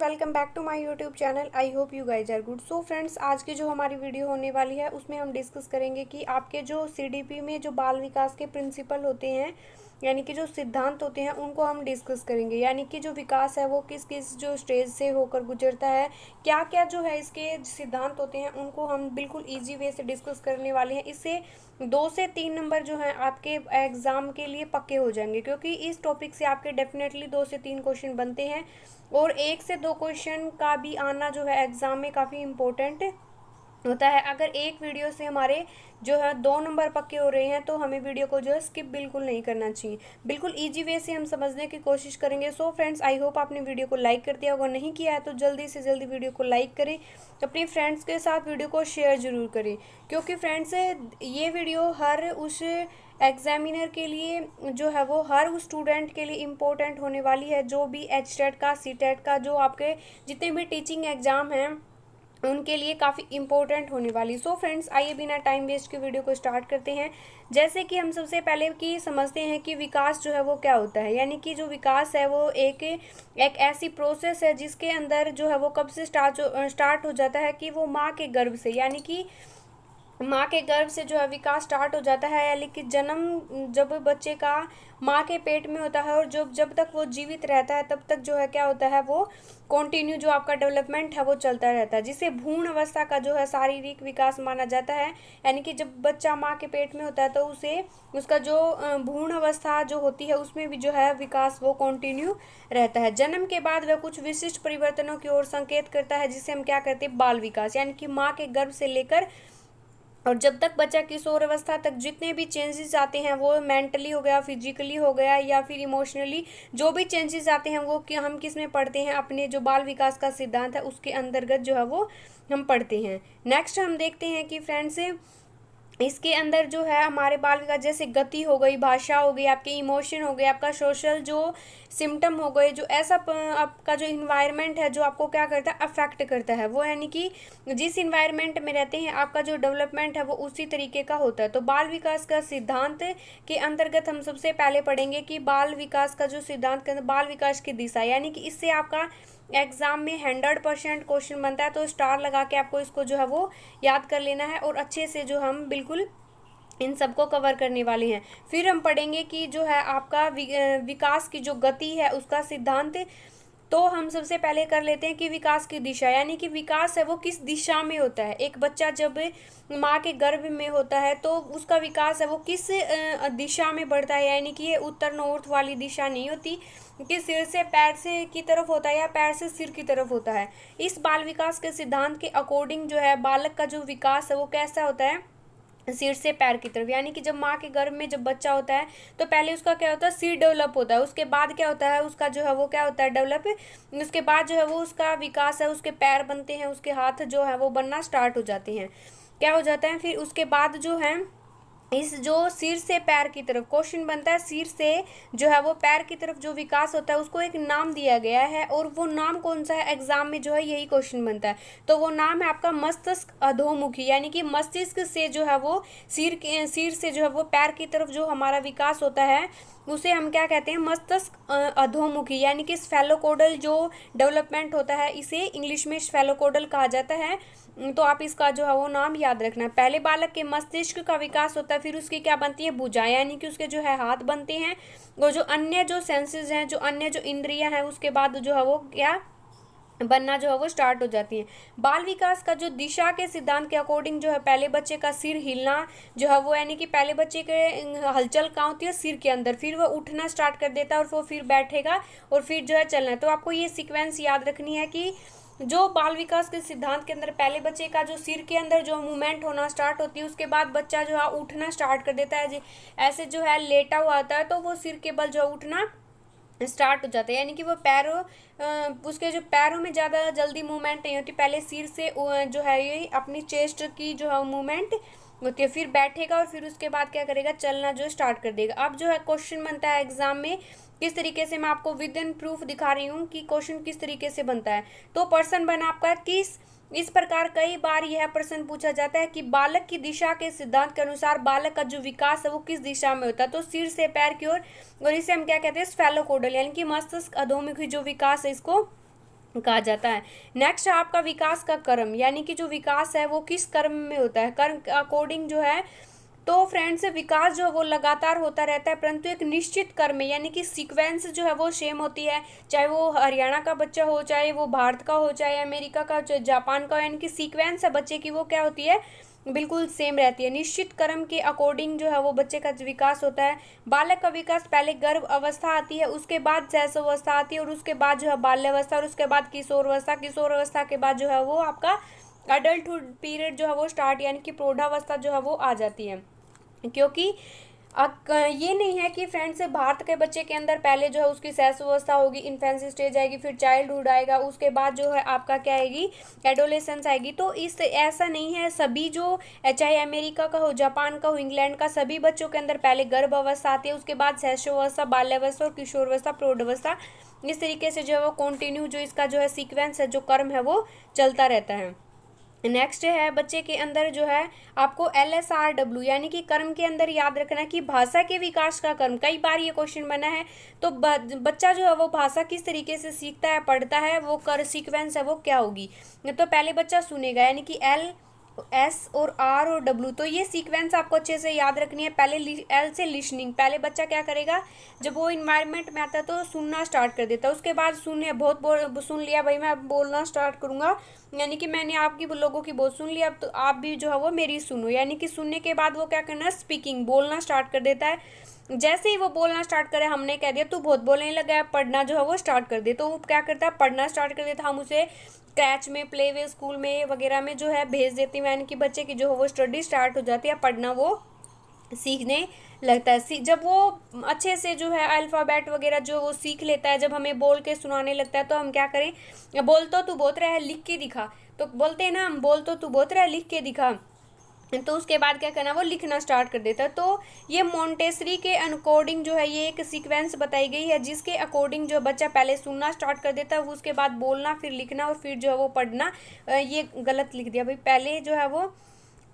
Welcome back to my YouTube channel. I hope you guys are good. So friends, आज की जो हमारी video होने वाली है उसमें हम डिस्कस करेंगे कि आपके जो सीडीपी में जो बाल विकास के प्रिंसिपल होते हैं, यानी कि जो सिद्धांत होते हैं, उनको हम डिस्कस करेंगे। यानी कि जो विकास है वो किस किस जो स्टेज से होकर गुजरता है, क्या क्या जो है इसके सिद्धांत होते हैं, उनको हम बिल्कुल ईजी वे से डिस्कस करने वाले हैं। इससे 2 से 3 नंबर जो हैं आपके एग्ज़ाम के लिए पक्के हो जाएंगे, क्योंकि इस टॉपिक से आपके डेफिनेटली 2 से 3 क्वेश्चन बनते हैं और 1 से 2 क्वेश्चन का भी आना जो है एग्ज़ाम में काफ़ी इम्पोर्टेंट होता है। अगर एक वीडियो से हमारे जो है 2 नंबर पक्के हो रहे हैं तो हमें वीडियो को जो है स्किप बिल्कुल नहीं करना चाहिए। बिल्कुल इजी वे से हम समझने की कोशिश करेंगे। सो फ्रेंड्स, आई होप आपने वीडियो को लाइक कर दिया होगा। नहीं किया है तो जल्दी से जल्दी वीडियो को लाइक करें, अपने फ्रेंड्स के साथ वीडियो को शेयर ज़रूर करें, क्योंकि फ्रेंड्स ये वीडियो हर उस एग्जामिनर के लिए जो है वो हर उस स्टूडेंट के लिए इम्पोर्टेंट होने वाली है, जो भी एचटेट का, सीटेट का, जो आपके जितने भी टीचिंग एग्ज़ाम हैं उनके लिए काफ़ी इम्पोर्टेंट होने वाली। सो फ्रेंड्स, आइए बिना टाइम वेस्ट के वीडियो को स्टार्ट करते हैं। जैसे कि हम सबसे पहले की समझते हैं कि विकास जो है वो क्या होता है। यानी कि जो विकास है वो एक ऐसी प्रोसेस है जिसके अंदर जो है वो कब से स्टार्ट हो जाता है कि वो माँ के गर्भ से, यानी कि माँ के गर्भ से जो है विकास स्टार्ट हो जाता है। यानी कि जन्म जब बच्चे का माँ के पेट में होता है और जब जब तक वो जीवित रहता है तब तक जो है क्या होता है, वो कंटिन्यू जो आपका डेवलपमेंट है वो चलता रहता है, जिसे भ्रूण अवस्था का जो है शारीरिक विकास माना जाता है। यानी कि जब बच्चा माँ के पेट में होता है तो उसे उसका जो भ्रूण अवस्था जो होती है उसमें भी जो है विकास वो कंटिन्यू रहता है। जन्म के बाद वह कुछ विशिष्ट परिवर्तनों की ओर संकेत करता है, जिसे हम क्या कहते हैं, बाल विकास। यानी कि माँ के गर्भ से लेकर और जब तक बच्चा किशोर अवस्था तक जितने भी चेंजेस आते हैं, वो मेंटली हो गया, फिजिकली हो गया या फिर इमोशनली, जो भी चेंजेस आते हैं वो कि हम किस में पढ़ते हैं, अपने जो बाल विकास का सिद्धांत है उसके अंतर्गत जो है वो हम पढ़ते हैं। नेक्स्ट हम देखते हैं कि फ्रेंड्स, इसके अंदर जो है हमारे बाल विकास, जैसे गति हो गई, भाषा हो गई, आपके इमोशन हो गए, आपका सोशल जो सिम्टम हो गए, जो ऐसा आपका जो इन्वायरमेंट है जो आपको क्या करता है, अफेक्ट करता है वो, यानी कि जिस इन्वायरमेंट में रहते हैं आपका जो डेवलपमेंट है वो उसी तरीके का होता है। तो बाल विकास का सिद्धांत के अंतर्गत हम सबसे पहले पढ़ेंगे कि बाल विकास का जो सिद्धांत के अंदर बाल विकास की दिशा, यानी कि इससे आपका एग्जाम में 100% क्वेश्चन बनता है। तो स्टार लगा के आपको इसको जो है वो याद कर लेना है और अच्छे से जो हम बिल्कुल इन सबको कवर करने वाले हैं। फिर हम पढ़ेंगे कि जो है आपका विकास की जो गति है उसका सिद्धांत। तो हम सबसे पहले कर लेते हैं कि विकास की दिशा, यानी कि विकास है वो किस दिशा में होता है। एक बच्चा जब माँ के गर्भ में होता है तो उसका विकास है वो किस दिशा में बढ़ता है। यानी कि ये उत्तर नॉर्थ वाली दिशा नहीं होती कि सिर से पैर से की तरफ होता है या पैर से सिर की तरफ होता है। इस बाल विकास के सिद्धांत के अकॉर्डिंग जो है बालक का जो विकास है वो कैसा होता है, सिर से पैर की तरफ। यानी कि जब माँ के गर्भ में जब बच्चा होता है तो पहले उसका क्या होता है, सिर डेवलप होता है, उसके बाद क्या होता है, उसका जो है वो क्या होता है, डेवलप। उसके बाद जो है वो उसका विकास है, उसके पैर बनते हैं, उसके हाथ जो है वो बनना स्टार्ट हो जाते हैं, क्या हो जाता है। फिर उसके बाद जो है इस जो सिर से पैर की तरफ क्वेश्चन बनता है, सिर से जो है वो पैर की तरफ जो विकास होता है उसको एक नाम दिया गया है, और वो नाम कौन सा है, एग्जाम में जो है यही क्वेश्चन बनता है। तो वो नाम है आपका मस्तिष्क अधोमुखी। यानी कि मस्तिष्क से जो है वो सिर से जो है वो पैर की तरफ जो हमारा विकास होता है उसे हम क्या कहते हैं, मस्तिष्क अधोमुखी। यानी कि स्फेलोकोडल जो डेवलपमेंट होता है इसे इंग्लिश में स्फेलोकोडल कहा जाता है। तो आप इसका जो है वो नाम याद रखना है। पहले बालक के मस्तिष्क का विकास होता है, फिर उसकी क्या बनती है, भुजाएं, यानी कि उसके जो है हाथ बनते हैं, और जो अन्य जो सेंसेस हैं, जो अन्य जो इंद्रियां हैं, उसके बाद जो है वो क्या बनना जो है वो स्टार्ट हो जाती है। बाल विकास का जो दिशा के सिद्धांत के अकॉर्डिंग जो है पहले बच्चे का सिर हिलना जो है वो, यानी कि पहले बच्चे के हलचल कहाँ होती है, सिर के अंदर, फिर वो उठना स्टार्ट कर देता है और वो फिर बैठेगा और फिर जो है चलना है। तो आपको ये सीक्वेंस याद रखनी है कि जो बाल विकास के सिद्धांत के अंदर पहले बच्चे का जो सिर के अंदर जो मूवमेंट होना स्टार्ट होती है, उसके बाद बच्चा जो है उठना स्टार्ट कर देता है। ऐसे जो है लेटा हुआ आता है तो वो सिर के बल जो उठना स्टार्ट हो जाता है। यानी कि वो पैरों उसके जो पैरों में ज़्यादा जल्दी मूवमेंट नहीं होती, पहले सिर से जो है ये अपनी चेस्ट की जो है मूवमेंट होती है, फिर बैठेगा और फिर उसके बाद क्या करेगा, चलना जो स्टार्ट कर देगा। अब जो है क्वेश्चन बनता है एग्जाम में किस तरीके से, मैं आपको विद इन प्रूफ दिखा रही हूँ कि क्वेश्चन किस तरीके से बनता है। तो पर्सन बना आपका किस, इस प्रकार कई बार यह प्रश्न पूछा जाता है कि बालक की दिशा के सिद्धांत के अनुसार बालक का जो विकास है वो किस दिशा में होता है। तो सिर से पैर की ओर, और इसे हम क्या कहते हैं, स्फेलोकोडल, यानी कि मस्तिष्क अधोमुखी जो विकास है इसको कहा जाता है। नेक्स्ट है आपका विकास का क्रम, यानी कि जो विकास है वो किस क्रम में होता है, क्रम अकॉर्डिंग जो है। तो फ्रेंड्स विकास जो है वो लगातार होता रहता है, परंतु एक निश्चित क्रम में, यानी कि सीक्वेंस जो है वो सेम होती है, चाहे वो हरियाणा का बच्चा हो, चाहे वो भारत का हो, चाहे अमेरिका का, चाहे जापान का हो, यानी कि सीक्वेंस है बच्चे की वो क्या होती है, बिल्कुल सेम रहती है। निश्चित क्रम के अकॉर्डिंग जो है वो बच्चे का विकास होता है। बालक का विकास पहले गर्भ अवस्था आती है, उसके बाद शैशवावस्था आती है, और उसके बाद जो है बाल्यावस्था, और उसके बाद किशोरावस्था, किशोरावस्था के बाद जो है वो आपका अडल्टहुड पीरियड जो है वो स्टार्ट, यानी कि प्रौढ़ावस्था जो है वो आ जाती है। क्योंकि ये नहीं है कि फ्रेंड्स भारत के बच्चे के अंदर पहले जो है उसकी शैशवावस्था होगी, इन्फेंसी स्टेज आएगी, फिर चाइल्डहुड आएगा, उसके बाद जो है आपका क्या आएगी, एडोलेसेंस आएगी। तो इस ऐसा नहीं है, सभी जो चाहे अमेरिका का हो, जापान का हो, इंग्लैंड का, सभी बच्चों के अंदर पहले गर्भ अवस्था आती है, उसके बाद शैशवावस्था, बाल्यावस्था और किशोरावस्था, प्रौढ़ावस्था। इस तरीके से जो है वो कंटिन्यू जो इसका जो है सीक्वेंस है, जो क्रम है वो चलता रहता है। नेक्स्ट है बच्चे के अंदर जो है आपको LSRW, यानी कि कर्म के अंदर याद रखना कि भाषा के विकास का कर्म, कई बार ये क्वेश्चन बना है। तो बच्चा जो है वो भाषा किस तरीके से सीखता है, पढ़ता है, वो कर सीक्वेंस है वो क्या होगी। तो पहले बच्चा सुनेगा, यानी कि S और R और W, तो ये सीक्वेंस आपको अच्छे से याद रखनी है। पहले L से लिसनिंग, पहले बच्चा क्या करेगा, जब वो इन्वायरमेंट में आता है तो सुनना स्टार्ट कर देता है, उसके बाद सुन सुन लिया भाई, मैं अब बोलना स्टार्ट करूँगा, यानी कि मैंने आपकी लोगों की बहुत सुन लिया, अब तो आप भी जो है वो मेरी सुनो, यानी कि सुनने के बाद वो क्या करना है, स्पीकिंग, बोलना स्टार्ट कर देता है। जैसे ही वो बोलना स्टार्ट करे, हमने कह दिया तू बहुत बोलने लगा है, पढ़ना जो है वो स्टार्ट कर दे, तो वो क्या करता है, पढ़ना स्टार्ट कर देता है। हम उसे क्रैच में, प्ले वे स्कूल में वगैरह में जो है भेज देती हूँ, यानी कि बच्चे की जो है वो स्टडी स्टार्ट हो जाती है, पढ़ना वो सीखने लगता है। जब वो अच्छे से जो है अल्फ़ाबेट वगैरह जो वो सीख लेता है, जब हमें बोल के सुनाने लगता है, तो हम क्या करें, बोल तो तू बहुत रहा है, लिख के दिखा, तो बोलते हैं ना हम, बोल तो तू बहुत रहा है, लिख के दिखा। तो उसके बाद क्या करना, वो लिखना स्टार्ट कर देता है। तो ये मोंटेसरी के अकॉर्डिंग जो है ये एक सीक्वेंस बताई गई है, जिसके अकॉर्डिंग जो बच्चा पहले सुनना स्टार्ट कर देता है, उसके बाद बोलना, फिर लिखना, और फिर जो है वो पढ़ना। ये गलत लिख दिया भाई, पहले जो है वो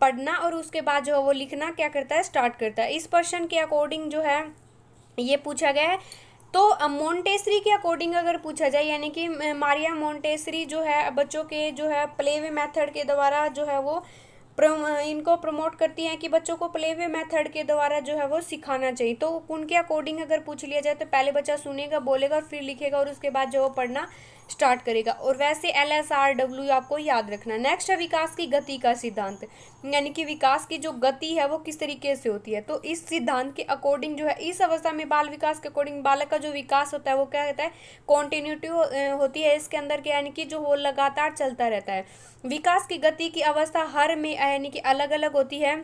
पढ़ना और उसके बाद जो है वो लिखना क्या करता है, स्टार्ट करता है। इस पर्सन के अकॉर्डिंग जो है ये पूछा गया है। तो मोंटेसरी के अकॉर्डिंग अगर पूछा जाए, यानी कि मारिया मोंटेसरी जो है बच्चों के जो है प्ले वे मेथड के द्वारा जो है वो इनको प्रमोट करती हैं कि बच्चों को प्ले वे मेथड के द्वारा जो है वो सिखाना चाहिए। तो उनके अकॉर्डिंग अगर पूछ लिया जाए तो पहले बच्चा सुनेगा, बोलेगा और फिर लिखेगा, और उसके बाद जो वो पढ़ना स्टार्ट करेगा। और वैसे LSRW आपको याद रखना। नेक्स्ट है विकास की गति का सिद्धांत, यानी कि विकास की जो गति है वो किस तरीके से होती है। तो इस सिद्धांत के अकॉर्डिंग जो है इस अवस्था में बाल विकास के अकॉर्डिंग बालक का जो विकास होता है वो क्या कहता है, कॉन्टिन्यूटी होती है इसके अंदर के, यानी कि जो वो लगातार चलता रहता है। विकास की गति की अवस्था हर में यानी कि अलग अलग होती है।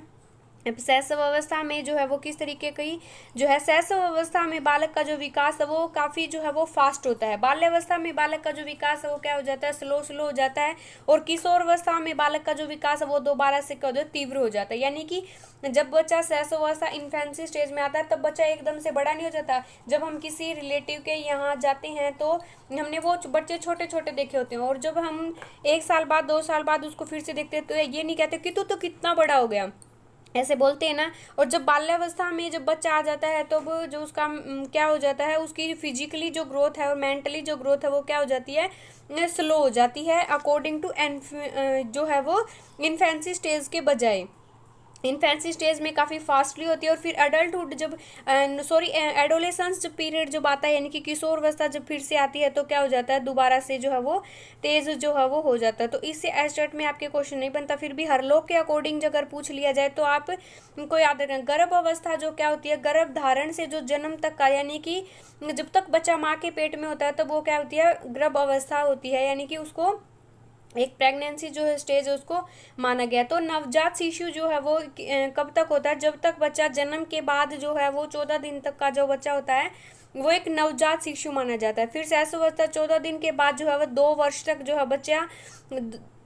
शैशव अवस्था में जो है वो किस तरीके की जो है, शैशव अवस्था में बालक का जो विकास है वो काफ़ी जो है वो फास्ट होता है। बाल्यावस्था में बालक का जो विकास है वो क्या हो जाता है, स्लो स्लो हो जाता है। और किशोर अवस्था में बालक का जो विकास है वो दोबारा से क्या हो जाता है, तीव्र हो जाता है। यानी कि जब बच्चा शैशव अवस्था इन्फेंसी स्टेज में आता है तब बच्चा एकदम से बड़ा नहीं हो जाता। जब हम किसी रिलेटिव के यहाँ जाते हैं तो हमने वो बच्चे छोटे छोटे देखे होते हैं, और जब हम 1 साल बाद 2 साल बाद उसको फिर से देखते हैं तो ये नहीं कहते कि तू तो कितना बड़ा हो गया, ऐसे बोलते हैं ना। और जब बाल्यावस्था में जब बच्चा आ जाता है तो वो जो उसका क्या हो जाता है, उसकी फिजिकली जो ग्रोथ है और मेंटली जो ग्रोथ है वो क्या हो जाती है, स्लो हो जाती है अकॉर्डिंग टू जो है वो इन्फेंसी स्टेज के बजाय। इन्फेंसी स्टेज में काफ़ी फास्टली होती है। और फिर अडल्टहुड जब एडोलेसेंस जब पीरियड जब आता है, यानी कि किशोर अवस्था जब फिर से आती है तो क्या हो जाता है, दोबारा से जो है वो तेज़ जो है वो हो जाता है। तो इससे एस्टेट में आपके क्वेश्चन नहीं बनता, फिर भी हर लोग के अकॉर्डिंग अगर पूछ लिया जाए तो आप उनको याद रखना। गर्भ अवस्था जो क्या होती है, गर्भ धारण से जो जन्म तक का, यानी कि जब तक बच्चा माँ के पेट में होता है तब वो क्या होती है, गर्भ अवस्था होती है, यानी कि उसको एक प्रेगनेंसी जो है स्टेज है उसको माना गया। तो नवजात शिशु जो है वो कब तक होता है, जब तक बच्चा जन्म के बाद जो है वो 14 दिन तक का जो बच्चा होता है वो एक नवजात शिशु माना जाता है। फिर शैशवावस्था 14 दिन के बाद जो है वो 2 वर्ष तक जो है बच्चा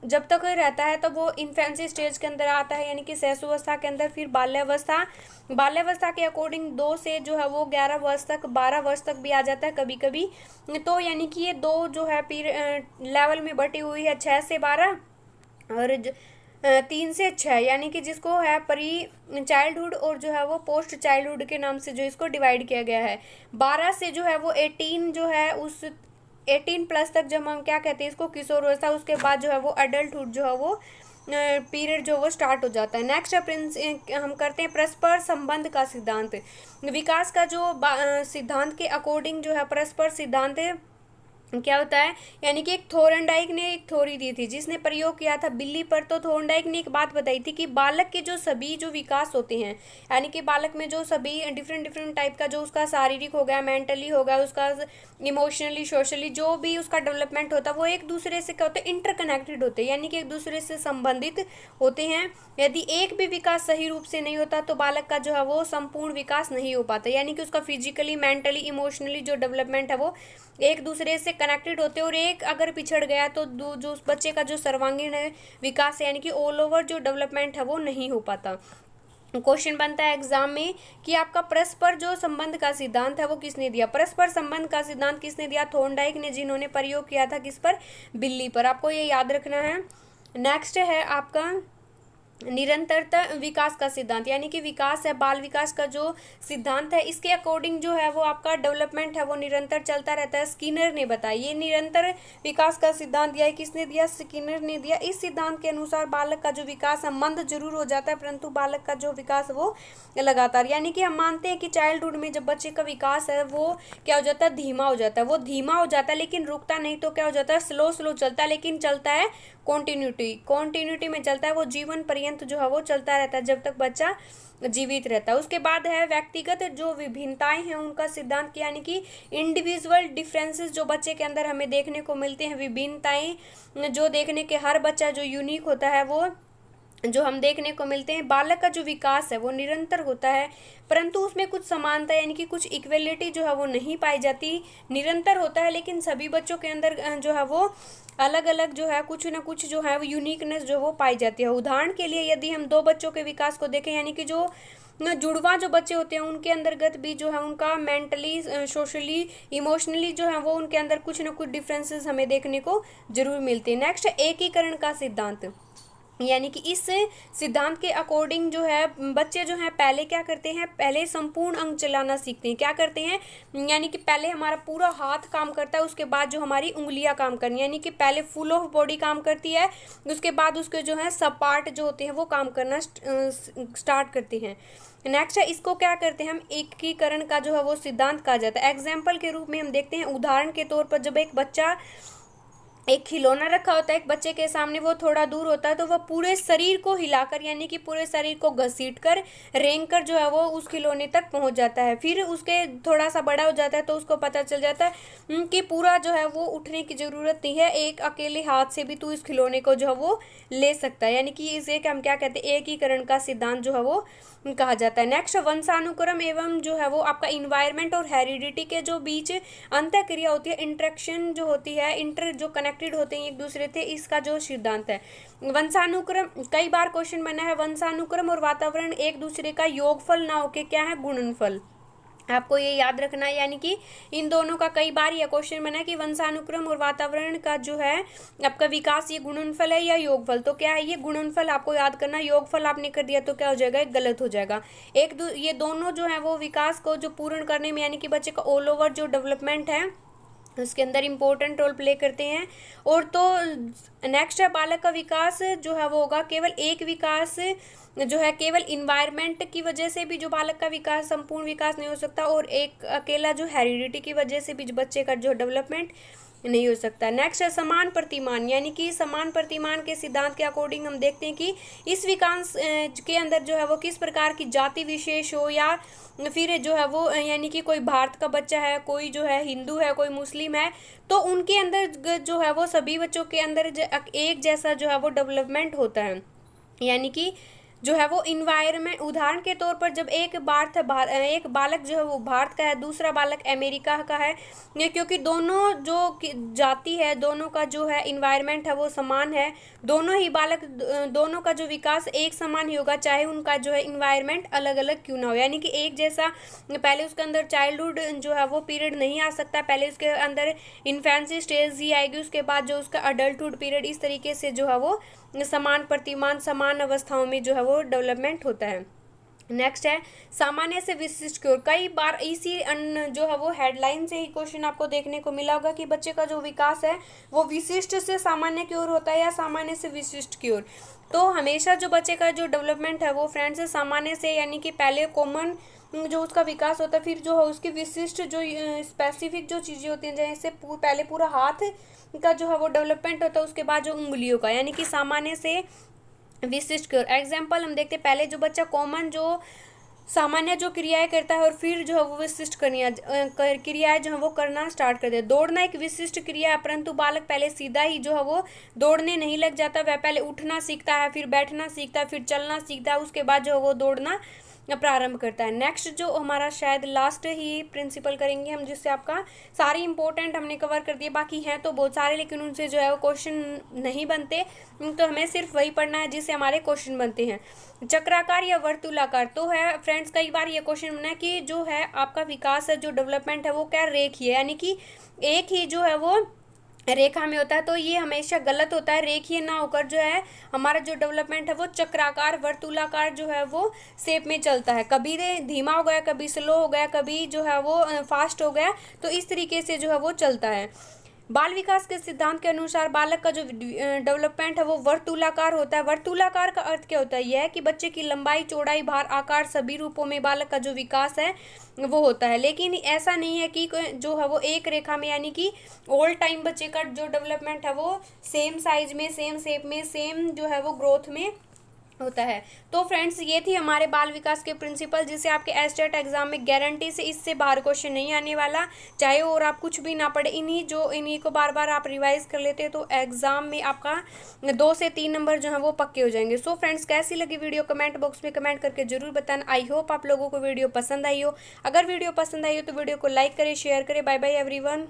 जब तक रहता है तब वो इन्फेंसी स्टेज के अंदर आता है, यानी कि शैशवावस्था के अंदर। फिर बाल्यावस्था, बाल्यावस्था के अकॉर्डिंग 2 से जो है वो 11 वर्ष तक, 12 वर्ष तक भी आ जाता है कभी कभी। तो यानी कि ये 2 जो है लेवल में बटी हुई है, 6 से 12 और 3 से 6, यानी कि जिसको है प्री चाइल्डहुड और जो है वो पोस्ट चाइल्डहुड के नाम से जो इसको डिवाइड किया गया है। 12 से जो है वो 18 जो है उस 18+ तक जब हम क्या कहते हैं इसको किशोरावस्था, उसके बाद जो है वो अडल्टहुड जो है वो पीरियड जो वो स्टार्ट हो जाता है। नेक्स्ट हम करते हैं परस्पर संबंध का सिद्धांत। विकास का जो सिद्धांत के अकॉर्डिंग जो है परस्पर सिद्धांत क्या होता है, यानी कि एक थोर्नडाइक ने एक थ्योरी दी थी जिसने प्रयोग किया था बिल्ली पर। तो थोर्नडाइक ने एक बात बताई थी कि बालक के जो सभी जो विकास होते हैं, यानी कि बालक में जो सभी डिफरेंट टाइप का जो उसका शारीरिक हो गया, मेंटली हो गया, उसका इमोशनली, सोशली जो भी उसका डेवलपमेंट होता है वो एक दूसरे से क्या होता है, इंटरकनेक्टेड होते हैं, यानी कि एक दूसरे से संबंधित होते हैं। यदि एक भी विकास सही रूप से नहीं होता तो बालक का जो है वो संपूर्ण विकास नहीं हो पाता, यानी कि उसका फिजिकली, मेंटली, इमोशनली जो डेवलपमेंट है वो एक दूसरे से कनेक्टेड होते हैं। और एक अगर पिछड़ गया तो जो उस बच्चे का जो सर्वांगीण है विकास है, यानी कि ऑल ओवर जो डेवलपमेंट है वो नहीं हो पाता। क्वेश्चन बनता है एग्जाम में कि आपका परस्पर जो संबंध का सिद्धांत है वो किसने दिया। परस्पर संबंध का सिद्धांत किसने दिया, थॉर्नडाइक ने, जिन्होंने प्रयोग किया था किस पर, बिल्ली पर। आपको ये याद रखना है। नेक्स्ट है आपका निरंतरता विकास का सिद्धांत, यानी कि विकास है, बाल विकास का जो सिद्धांत है इसके अकॉर्डिंग जो है वो आपका डेवलपमेंट है वो निरंतर चलता रहता है। स्किनर ने बताया, ये निरंतर विकास का सिद्धांत दिया है किसने दिया, स्किनर ने दिया। इस सिद्धांत के अनुसार बालक का जो विकास है मंद जरूर हो जाता है, परंतु बालक का जो विकास वो लगातार, यानी कि हम मानते हैं कि चाइल्डहुड में जब बच्चे का विकास है वो क्या हो जाता है, धीमा हो जाता है। वो धीमा हो जाता है लेकिन रुकता नहीं, तो क्या हो जाता है, स्लो चलता है, लेकिन चलता है कॉन्टिन्यूटी में चलता है। वो जीवन पर्यंत जो है वो चलता रहता है जब तक बच्चा जीवित रहता है। उसके बाद है व्यक्तिगत जो विभिन्नताएं हैं उनका सिद्धांत, यानी कि इंडिविजुअल डिफरेंसेस जो बच्चे के अंदर हमें देखने को मिलते हैं, विभिन्नताएं जो देखने के, हर बच्चा जो यूनिक होता है वो जो हम देखने को मिलते हैं। बालक का जो विकास है वो निरंतर होता है, परंतु उसमें कुछ समानता यानी कि कुछ इक्वलिटी जो है वो नहीं पाई जाती। निरंतर होता है लेकिन सभी बच्चों के अंदर जो है वो अलग अलग जो है कुछ ना कुछ जो है वो यूनिकनेस जो वो पाई जाती है। उदाहरण के लिए यदि हम दो बच्चों के विकास को देखें, यानी कि जो जुड़वा जो बच्चे होते हैं उनके अंतर्गत भी जो है उनका मेंटली, सोशली, इमोशनली जो है वो उनके अंदर कुछ ना कुछ डिफरेंसेस हमें देखने को जरूर मिलते हैं। नेक्स्ट, एकीकरण का सिद्धांत, यानी कि इस सिद्धांत के अकॉर्डिंग जो है बच्चे जो हैं पहले क्या करते हैं, पहले संपूर्ण अंग चलाना सीखते हैं। क्या करते हैं, यानी कि पहले हमारा पूरा हाथ काम करता है, उसके बाद जो हमारी उंगलियां काम करनी, यानी कि पहले फुल ऑफ बॉडी काम करती है, उसके बाद उसके जो है सब पार्ट जो होते हैं वो काम करना स्टार्ट करते हैं। नेक्स्ट है, इसको क्या करते हैं हम, एकीकरण का जो है वो सिद्धांत कहा जाता है। एग्जाम्पल के रूप में हम देखते हैं, उदाहरण के तौर पर जब एक बच्चा, एक खिलौना रखा होता है एक बच्चे के सामने, वो थोड़ा दूर होता है तो वह पूरे शरीर को हिलाकर, यानी कि पूरे शरीर को घसीट कर, रेंग कर जो है वो उस खिलौने तक पहुंच जाता है। फिर उसके थोड़ा सा बड़ा हो जाता है तो उसको पता चल जाता है कि पूरा जो है वो उठने की ज़रूरत नहीं है, एक अकेले हाथ से भी तू इस खिलौने को जो है वो ले सकता है। यानी कि इसे हम क्या कहते हैं, एकीकरण का सिद्धांत जो है वो कहा जाता है। नेक्स्ट, वंशानुक्रम एवं जो है वो आपका इन्वायरमेंट और हेरिडिटी के जो बीच अंतः क्रिया होती है, इंटरेक्शन जो होती है, जो कनेक्टेड होते हैं एक दूसरे से, इसका जो सिद्धांत है। वंशानुक्रम, कई बार क्वेश्चन बना है, वंशानुक्रम और वातावरण एक दूसरे का योगफल ना होके क्या है, गुणनफल। आपको ये याद रखना है, यानी कि इन दोनों का कई बार यह क्वेश्चन बना है कि वंशानुक्रम और वातावरण का जो है आपका विकास ये गुणनफल है या योगफल। तो क्या है, ये गुणनफल आपको याद करना, योगफल आपने कर दिया तो क्या हो जाएगा, गलत हो जाएगा। ये दोनों जो है वो विकास को जो पूर्ण करने में, यानी कि बच्चे का ऑल ओवर जो डेवलपमेंट है उसके अंदर इम्पोर्टेंट रोल प्ले करते हैं। और तो नेक्स्ट है, बालक का विकास जो है वो होगा केवल एक विकास जो है, केवल इन्वायरमेंट की वजह से भी जो बालक का विकास, संपूर्ण विकास नहीं हो सकता, और एक अकेला जो हेरिडिटी की वजह से भी बच्चे का जो डेवलपमेंट नहीं हो सकता। नेक्स्ट है समान प्रतिमान, यानी कि समान प्रतिमान के सिद्धांत के अकॉर्डिंग हम देखते हैं कि इस विकास के अंदर जो है वो किस प्रकार की जाति विशेष हो, या फिर जो है वो यानी कि कोई भारत का बच्चा है, कोई जो है हिंदू है, कोई मुस्लिम है, तो उनके अंदर जो है वो सभी बच्चों के अंदर एक जैसा जो है वो डेवलपमेंट होता है। यानी कि जो है वो इन्वायरमेंट, उदाहरण के तौर पर जब एक बालक जो है वो भारत का है, दूसरा बालक अमेरिका का है, क्योंकि दोनों जो जाति है, दोनों का जो है इन्वायरमेंट है वो समान है, दोनों ही बालक, दोनों का जो विकास एक समान ही होगा, चाहे उनका जो है इन्वायरमेंट अलग अलग क्यों ना हो। यानी कि एक जैसा, पहले उसके अंदर चाइल्डहुड जो है वो पीरियड नहीं आ सकता, पहले उसके अंदर इन्फेंसी स्टेज ही आएगी, उसके बाद जो उसका अडल्टहुड पीरियड, इस तरीके से जो है वो समान प्रतिमान, समान अवस्थाओं में जो है वो डेवलपमेंट होता है। नेक्स्ट है सामान्य से विशिष्ट की ओर। कई बार इसी जो है वो हेडलाइन से ही क्वेश्चन आपको देखने को मिला होगा कि बच्चे का जो विकास है वो विशिष्ट से सामान्य की ओर होता है या सामान्य से विशिष्ट की ओर। तो हमेशा जो बच्चे का जो डेवलपमेंट है वो फ्रेंड्स सामान्य से यानी कि पहले कॉमन जो उसका विकास होता है, फिर जो है उसकी विशिष्ट जो स्पेसिफिक जो चीज़ें होती हैं, जैसे पहले पूरा हाथ का जो है वो डेवलपमेंट होता है, उसके बाद जो उंगलियों का, यानी कि सामान्य से विशिष्ट की ओर। एग्जाम्पल हम देखते हैं, पहले जो बच्चा कॉमन जो सामान्य जो क्रियाएं करता है और फिर जो है वो विशिष्ट क्रियाएं जो है वो करना स्टार्ट कर दे। दौड़ना एक विशिष्ट क्रिया है, परंतु बालक पहले सीधा ही जो है वो दौड़ने नहीं लग जाता। वह पहले उठना सीखता है, फिर बैठना सीखता है, फिर चलना सीखता है, उसके बाद जो है वो दौड़ना प्रारंभ करता है। नेक्स्ट जो हमारा शायद लास्ट ही प्रिंसिपल करेंगे हम, जिससे आपका सारी इंपॉर्टेंट हमने कवर कर दिए। बाकी हैं तो बहुत सारे, लेकिन उनसे जो है वो क्वेश्चन नहीं बनते, तो हमें सिर्फ वही पढ़ना है जिससे हमारे क्वेश्चन बनते हैं। चक्राकार या वर्तुलाकार, तो है फ्रेंड्स कई बार ये क्वेश्चन बना है कि जो है आपका विकास है, जो डेवलपमेंट है वो क्या रेखीय है, यानी कि एक ही जो है वो रेखा में होता है। तो ये हमेशा गलत होता है, रेखीय ना होकर जो है हमारा जो डेवलपमेंट है वो चक्राकार वर्तुलाकार जो है वो शेप में चलता है। कभी धीमा हो गया, कभी स्लो हो गया, कभी जो है वो फास्ट हो गया, तो इस तरीके से जो है वो चलता है। बाल विकास के सिद्धांत के अनुसार बालक का जो डेवलपमेंट है वो वर्तुलाकार होता है। वर्तुलाकार का अर्थ क्या होता है? यह है कि बच्चे की लंबाई, चौड़ाई, भार, आकार सभी रूपों में बालक का जो विकास है वो होता है। लेकिन ऐसा नहीं है कि जो है वो एक रेखा में, यानी कि ऑल टाइम बच्चे का जो डेवलपमेंट है वो सेम साइज में, सेम शेप में, सेम जो है वो ग्रोथ में होता है। तो फ्रेंड्स ये थी हमारे बाल विकास के प्रिंसिपल, जिसे आपके एस्टेट एग्जाम में गारंटी से इससे बाहर क्वेश्चन नहीं आने वाला, चाहे और आप कुछ भी ना पढ़े। इन्हीं को बार बार आप रिवाइज कर लेते हैं तो एग्जाम में आपका 2 से 3 नंबर जो है वो पक्के हो जाएंगे। सो फ्रेंड्स कैसी लगी वीडियो कमेंट बॉक्स में कमेंट करके जरूर बताना। आई होप आप लोगों को वीडियो पसंद आई हो। अगर वीडियो पसंद आई हो तो वीडियो को लाइक करें, शेयर करें। Bye bye everyone.